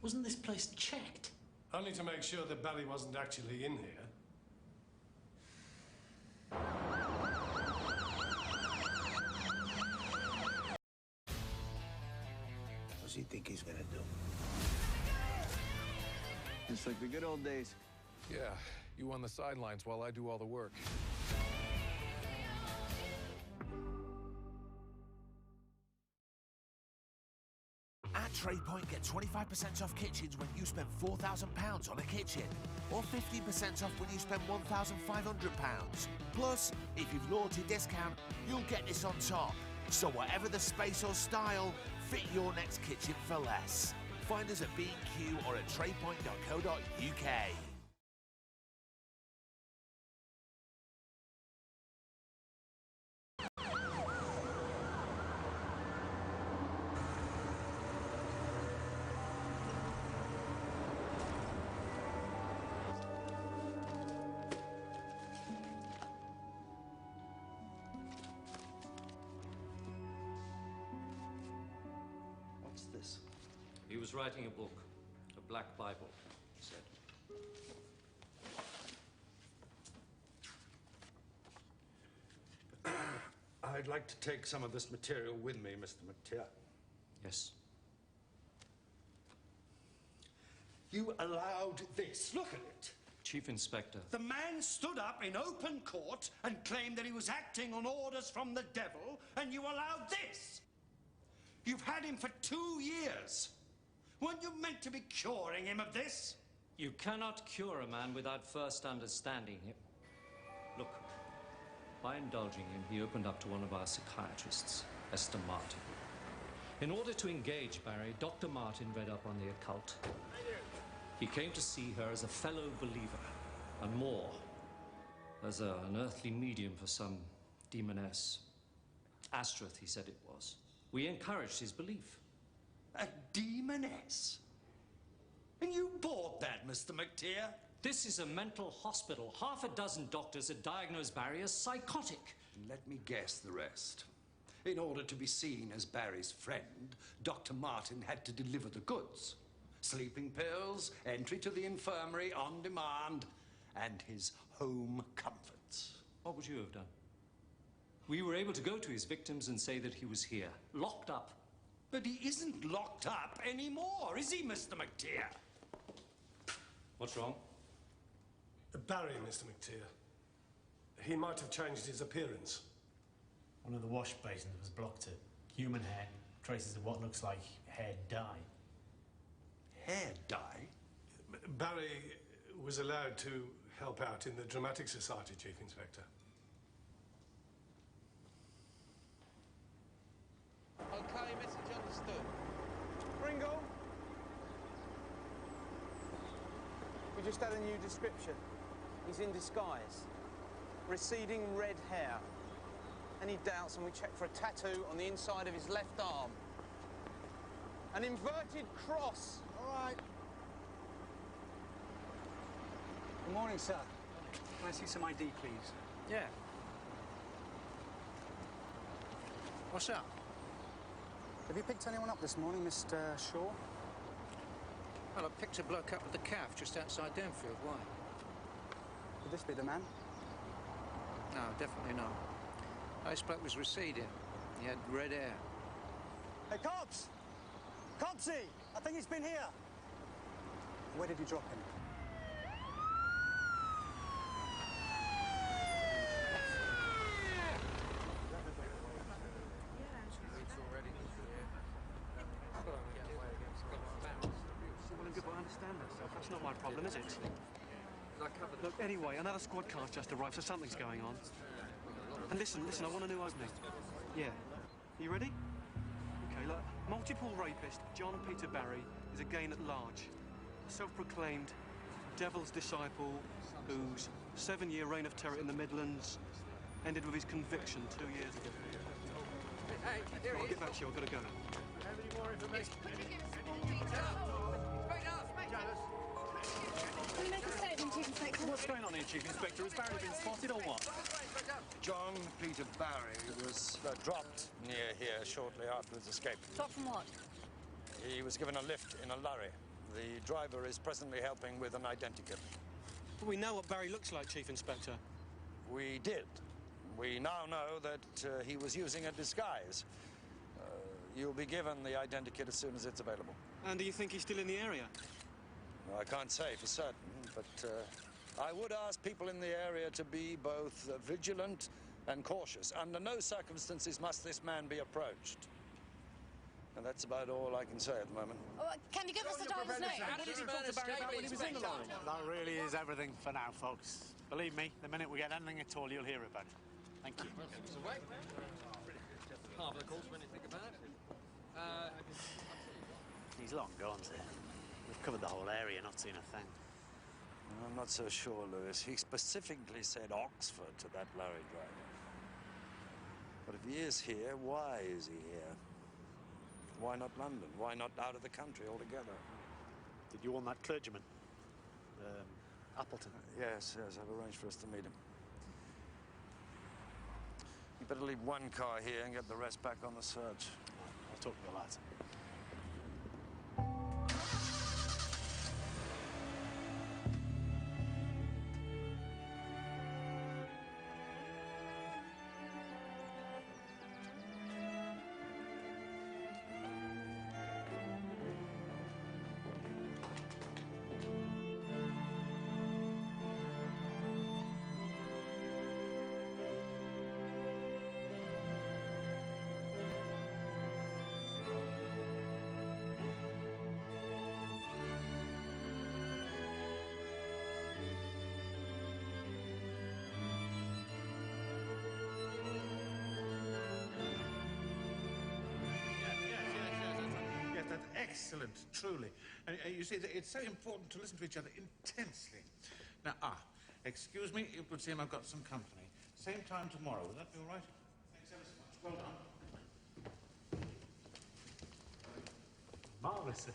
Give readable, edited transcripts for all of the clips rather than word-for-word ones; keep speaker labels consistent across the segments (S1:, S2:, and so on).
S1: Wasn't this place checked?
S2: Only to make sure that Barry wasn't actually in here.
S3: What does he think he's gonna do?
S4: It's like the good old days.
S5: Yeah, you on the sidelines while I do all the work.
S6: At TradePoint, get 25% off kitchens when you spend £4,000 on a kitchen, or 15% off when you spend £1,500. Plus, if you've loyalty discount, you'll get this on top. So whatever the space or style, fit your next kitchen for less. Find us at B&Q or at tradepoint.co.uk.
S3: What's this?
S1: He was writing a book, a black Bible, he said.
S3: I'd like to take some of this material with me, Mr. McTeer.
S1: Yes.
S3: You allowed this. Look at it.
S1: Chief Inspector.
S3: The man stood up in open court and claimed that he was acting on orders from the devil, and you allowed this. You've had him for 2 years. Weren't you meant to be curing him of this?
S1: You cannot cure a man without first understanding him. Look, by indulging him, he opened up to one of our psychiatrists, Esther Martin. In order to engage Barry, Dr. Martin read up on the occult. He came to see her as a fellow believer, and more, as an earthly medium for some demoness. Astrath, he said it was. We encouraged his belief.
S3: A demoness? And you bought that, Mr. McTeer?
S1: This is a mental hospital. Half a dozen doctors had diagnosed Barry as psychotic.
S3: Let me guess the rest. In order to be seen as Barry's friend, Dr. Martin had to deliver the goods. Sleeping pills, entry to the infirmary on demand, and his home comforts.
S1: What would you have done? We were able to go to his victims and say that he was here, locked up.
S3: But he isn't locked up anymore, is he, Mr. McTeer?
S1: What's wrong?
S2: Barry, Mr. McTeer. He might have changed his appearance.
S7: One of the wash basins was blocked. Human hair, traces of what looks like hair dye.
S3: Hair dye?
S2: Barry was allowed to help out in the Dramatic Society, Chief Inspector.
S4: Okay, message understood. Pringle?
S8: We just had a new description. He's in disguise. Receding red hair. Any doubts, and we checked for a tattoo on the inside of his left arm. An inverted cross.
S4: All right.
S9: Good morning, sir. Can I see some ID, please?
S8: Yeah.
S9: What's up? Have you picked anyone up this morning, Mr. Shaw?
S8: Well, I picked a bloke up at the calf just outside Denfield. Why?
S9: Could this be the man?
S8: No, definitely not. This bloke was receding. He had red hair.
S9: Hey, cops! Copsy! I think he's been here. Where did you drop him?
S10: I understand that. That's not my problem, is it? Look, anyway, another squad car's just arrived, so something's going on. And listen, I want a new opening. Yeah. You ready? Okay, look. Multiple rapist John Peter Barry is again at large. Self-proclaimed devil's disciple whose 7-year reign of terror in the Midlands ended with his conviction 2 years ago. Hey, I'll get back to you. I've got to go.
S4: Any more information?
S11: Can you make a statement, Chief Inspector?
S10: What's going on here, Chief Inspector? Has Barry been spotted or what?
S3: John Peter Barry was dropped near here shortly after his escape.
S11: Stop from what?
S3: He was given a lift in a lorry. The driver is presently helping with an identikit.
S10: But we know what Barry looks like, Chief Inspector.
S3: We did. We now know that he was using a disguise. You'll be given the identikit as soon as it's available.
S10: And do you think he's still in the area?
S3: No, I can't say for certain, but I would ask people in the area to be both vigilant and cautious. Under no circumstances must this man be approached. And that's about all I can say at the moment.
S11: Oh, can you give us the driver's name?
S10: What did he talk to Barry about when he was in the line?
S12: That really is everything for now, folks. Believe me, the minute we get anything at all, you'll hear about it. Thank you.
S1: Half the course when you think about it.
S12: He's long gone, sir. We've covered the whole area, not seen a thing.
S3: I'm not so sure, Lewis. He specifically said Oxford to that lorry driver. But if he is here, why is he here? Why not London? Why not out of the country altogether?
S12: Did you want that clergyman? Appleton?
S3: Yes, I've arranged for us to meet him. You better leave one car here and get the rest back on the search.
S12: I'll talk to the lads.
S13: Excellent, truly. And you see, it's so important to listen to each other intensely. Now, excuse me, it would seem I've got some company. Same time tomorrow, would that be all right? Thanks ever so much. Well done.
S12: Marvellous, sir.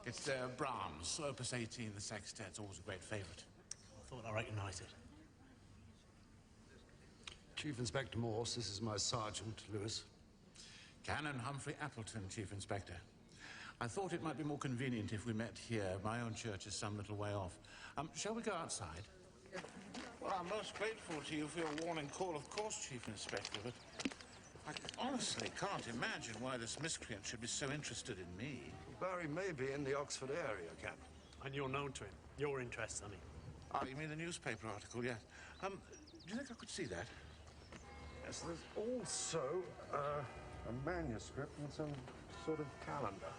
S13: It's Brahms, Opus 18, the sextet. It's always a great favourite.
S12: I thought I recognised it.
S3: Chief Inspector Morse, this is my sergeant, Lewis.
S13: Canon Humphrey Appleton, Chief Inspector. I thought it might be more convenient if we met here. My own church is some little way off. Shall we go outside? Well, I'm most grateful to you for your warning call, of course, Chief Inspector, but I honestly can't imagine why this miscreant should be so interested in me.
S3: Barry may be in the Oxford area, Captain.
S12: And you're known to him. Your interests, I mean.
S13: Oh, you mean the newspaper article, yes. Do you think I could see that?
S3: Yes, there's also a manuscript and some sort of calendar.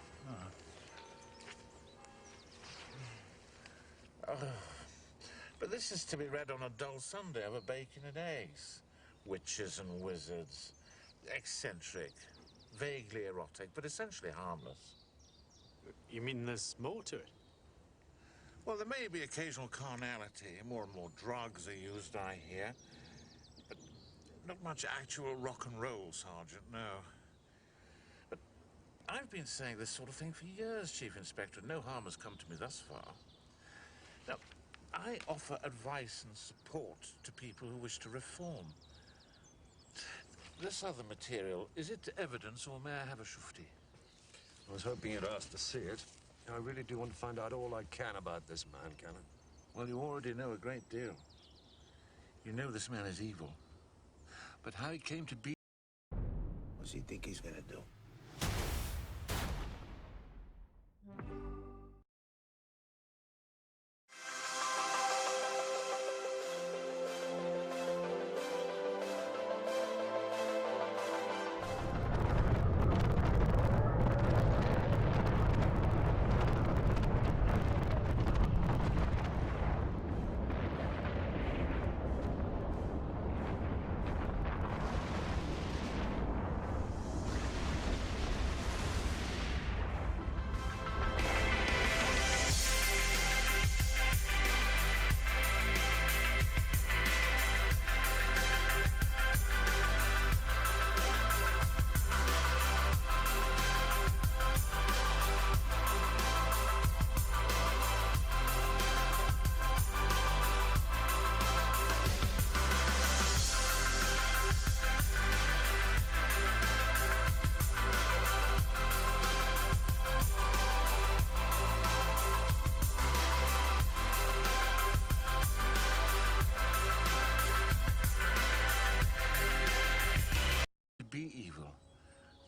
S13: But this is to be read on a dull Sunday over bacon and eggs. Witches and wizards. Eccentric. Vaguely erotic, but essentially harmless.
S12: You mean there's more to it?
S13: Well, there may be occasional carnality. More and more drugs are used, I hear. But not much actual rock and roll, Sergeant, no. But I've been saying this sort of thing for years, Chief Inspector. No harm has come to me thus far. Now, I offer advice and support to people who wish to reform. This other material, is it evidence or may I have a shufti?
S3: I was hoping you'd ask to see it. I really do want to find out all I can about this man, Canon.
S13: Well, you already know a great deal. You know this man is evil. But how he came to be...
S6: What does he think he's gonna do?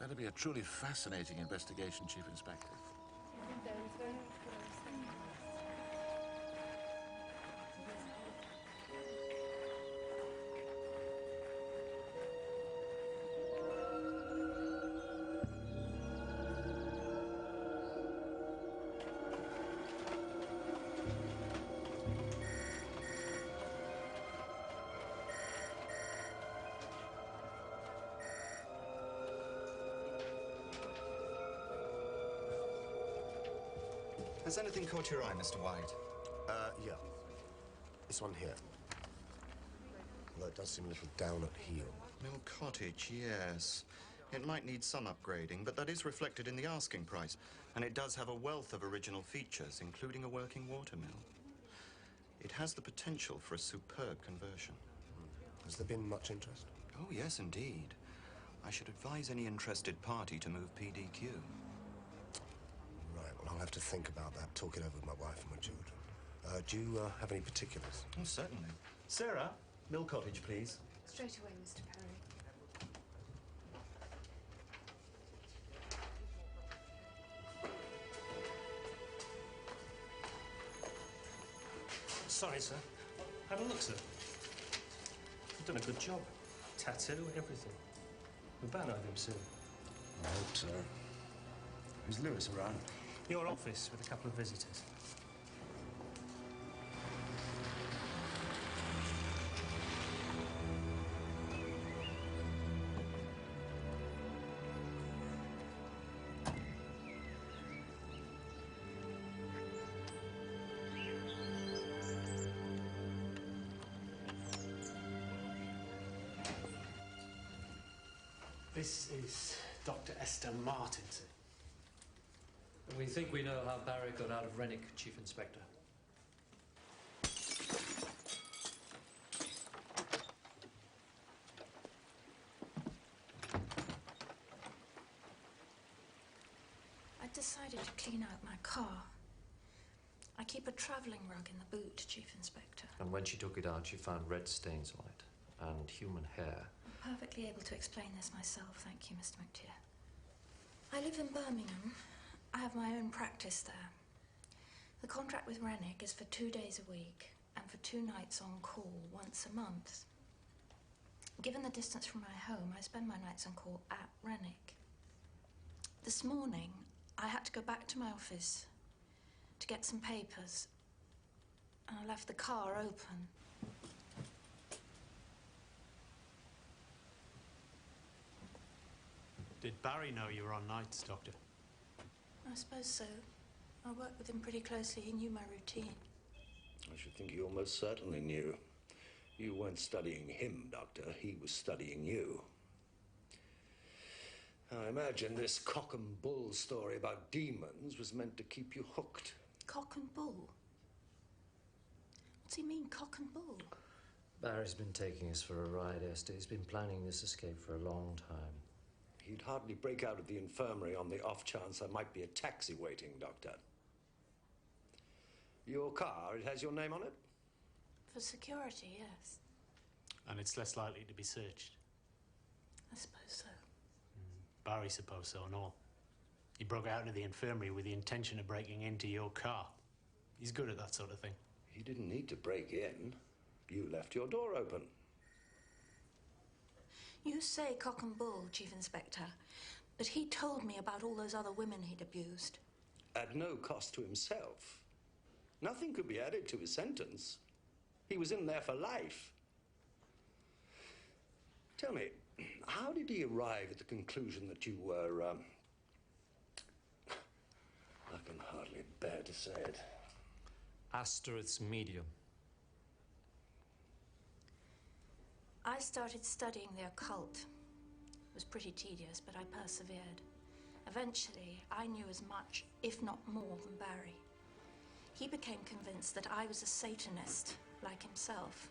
S13: That'll be a truly fascinating investigation, Chief Inspector.
S14: Has anything caught your eye, Mr. White?
S15: Yeah. This one here. Although it does seem a little down at heel.
S14: Mill Cottage, yes. It might need some upgrading, but that is reflected in the asking price. And it does have a wealth of original features, including a working water mill. It has the potential for a superb conversion.
S15: Has there been much interest?
S14: Oh, yes, indeed. I should advise any interested party to move PDQ.
S15: Right, well, I'll have to think about that, talk it over with my wife and my children. Do you have any particulars?
S14: Oh, certainly.
S16: Sarah, Mill Cottage, please.
S11: Straight away, Mr. Perry.
S1: Sorry, sir. Have a look, sir. You've done a good job. Tattoo, everything. We're bound to have him soon.
S3: I hope so. Is Lewis around?
S1: Your office with a couple of visitors.
S10: This is Dr. Esther Martinson.
S1: We think we know how Barry got out of Rennick, Chief Inspector.
S11: I decided to clean out my car. I keep a travelling rug in the boot, Chief Inspector.
S1: And when she took it out, she found red stains on it and human hair.
S11: I'm perfectly able to explain this myself, thank you, Mr. McTeer. I live in Birmingham. I have my own practice there. The contract with Rennick is for 2 days a week and for 2 nights on call once a month. Given the distance from my home, I spend my nights on call at Rennick. This morning, I had to go back to my office to get some papers, and I left the car open.
S10: Did Barry know you were on nights, Doctor?
S11: I suppose so. I worked with him pretty closely. He knew my routine.
S3: I should think he almost certainly knew. You weren't studying him, Doctor. He was studying you. I imagine this cock and bull story about demons was meant to keep you hooked.
S11: Cock and bull? What's he mean, cock and bull?
S1: Barry's been taking us for a ride, Esther. He's been planning this escape for a long time.
S3: He'd hardly break out of the infirmary on the off chance there might be a taxi waiting, Doctor. Your car, it has your name on it?
S11: For security, yes.
S10: And it's less likely to be searched.
S11: I suppose so.
S10: Barry supposed so and all. He broke out into the infirmary with the intention of breaking into your car. He's good at that sort of thing.
S3: He didn't need to break in. You left your door open.
S11: You say cock and bull, Chief Inspector, but he told me about all those other women he'd abused.
S3: At no cost to himself. Nothing could be added to his sentence. He was in there for life. Tell me, how did he arrive at the conclusion that you were, I can hardly bear to say it.
S1: Astereth's medium.
S11: I started studying the occult. It was pretty tedious, but I persevered. Eventually, I knew as much, if not more, than Barry. He became convinced that I was a Satanist, like himself.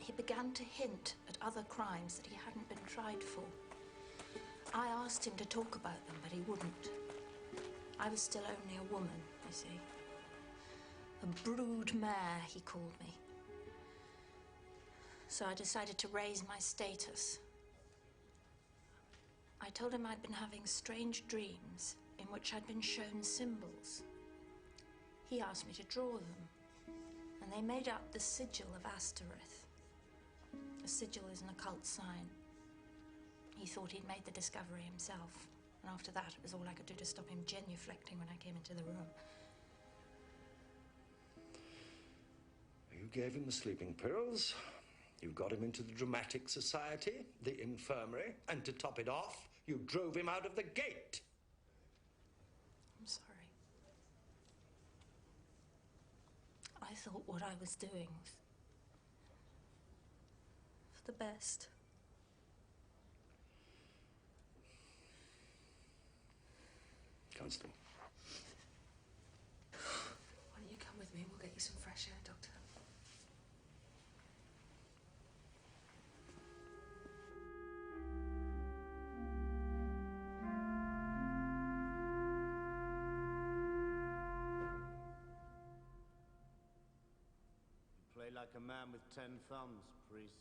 S11: He began to hint at other crimes that he hadn't been tried for. I asked him to talk about them, but he wouldn't. I was still only a woman, you see. A brood mare, he called me. So I decided to raise my status. I I told him I'd been having strange dreams in which I'd been shown symbols. He asked me to draw them, and they made up the sigil of Astereth. A sigil is an occult sign. He thought he'd made the discovery himself, and after that it was all I could do to stop him genuflecting when I came into the room.
S3: You gave him the sleeping pills. You got him into the Dramatic Society, the infirmary, and to top it off, you drove him out of the gate.
S11: I'm sorry. I thought what I was doing was for the best.
S3: Constable.
S17: Why don't you come with me and we'll get you some fresh air, Doctor?
S18: You play like a man with 10 thumbs, priest.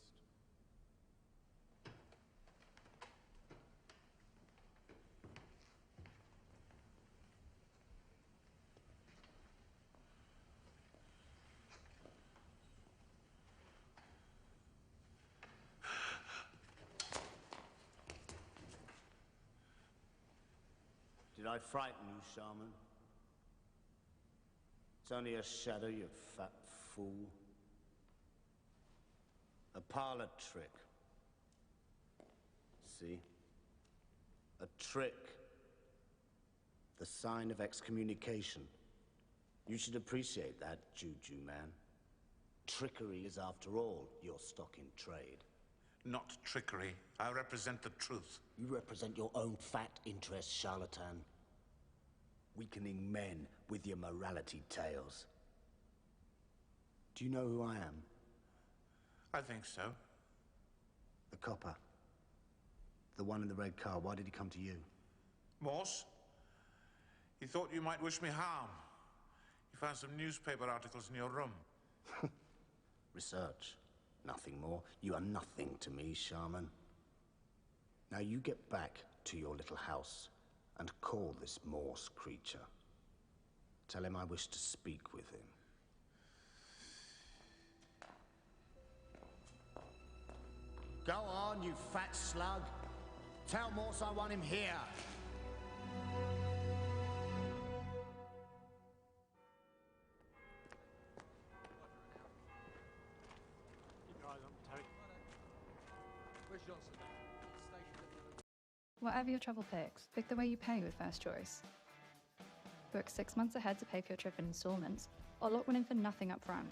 S18: Did I frighten you, Shaman? It's only a shadow, you fat fool. A parlor trick. See? A trick. The sign of excommunication. You should appreciate that, Juju man. Trickery is, after all, your stock in trade.
S13: Not trickery. I represent the truth.
S18: You represent your own fat interests, charlatan. Weakening men with your morality tales. Do you know who I am?
S13: I think so.
S18: The copper. The one in the red car. Why did he come to you?
S13: Morse? He thought you might wish me harm. He found some newspaper articles in your room.
S18: Research. Nothing more. You are nothing to me, Shaman. Now you get back to your little house and call this Morse creature. Tell him I wish to speak with him. Go on, you fat slug. Tell Morse I want him here.
S19: Whatever your travel picks, pick the way you pay with First Choice. Book 6 months ahead to pay for your trip in installments, or lock one in for nothing up front.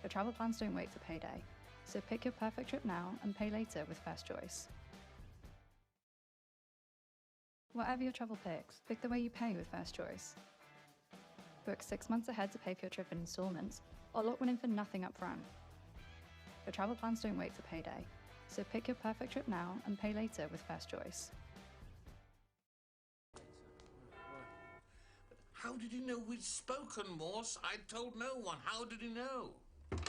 S19: Your travel plans don't wait for payday, so pick your perfect trip now and pay later with First Choice. Whatever your travel picks, pick the way you pay with First Choice. Book 6 months ahead to pay for your trip in installments, or lock one in for nothing up front. Your travel plans don't wait for payday, so pick your perfect trip now and pay later with First Choice.
S13: How did he know we'd spoken, Morse? I told no one. How did he know?
S10: I've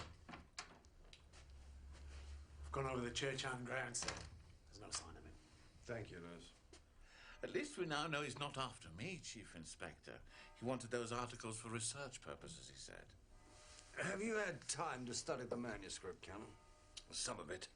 S10: gone over the church and grounds, sir. There's no sign of him.
S13: Thank you, Nurse. At least we now know he's not after me, Chief Inspector. He wanted those articles for research purposes, he said.
S3: Have you had time to study the manuscript, Canon?
S13: Some of it.